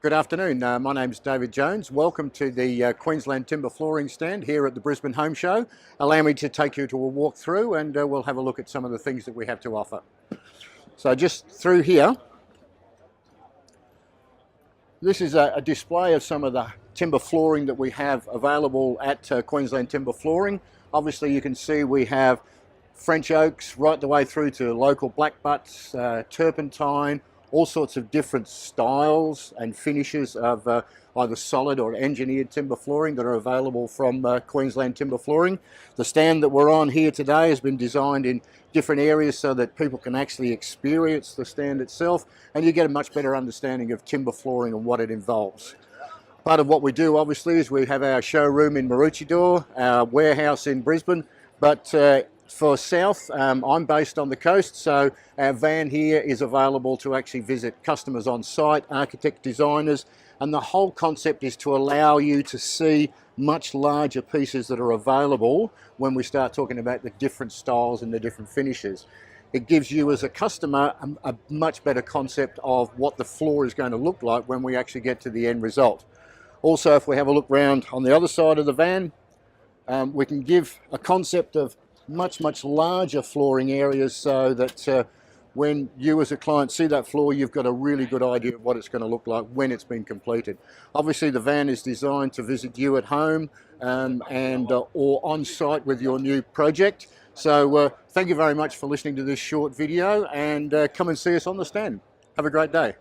Good afternoon. My name's David Jones. Welcome to the Queensland Timber Flooring stand here at the Brisbane Home Show. Allow me to take you to a walk through and we'll have a look at some of the things that we have to offer. So just through here, this is a display of some of the timber flooring that we have available at Queensland Timber Flooring. Obviously you can see we have French oaks right the way through to local black butts, turpentine, all sorts of different styles and finishes of either solid or engineered timber flooring that are available from Queensland Timber Flooring. The stand that we're on here today has been designed in different areas so that people can actually experience the stand itself and you get a much better understanding of timber flooring and what it involves. Part of what we do obviously is we have our showroom in Maroochydore, our warehouse in Brisbane, but for South, I'm based on the coast, so our van here is available to actually visit customers on site, architect, designers, and the whole concept is to allow you to see much larger pieces that are available when we start talking about the different styles and the different finishes. It gives you as a customer a much better concept of what the floor is going to look like when we actually get to the end result. Also, if we have a look round on the other side of the van, we can give a concept of much larger flooring areas so that when you as a client see that floor, you've got a really good idea of what it's going to look like when it's been completed. Obviously the van is designed to visit you at home or on site with your new project. So thank you very much for listening to this short video and come and see us on the stand. Have a great day.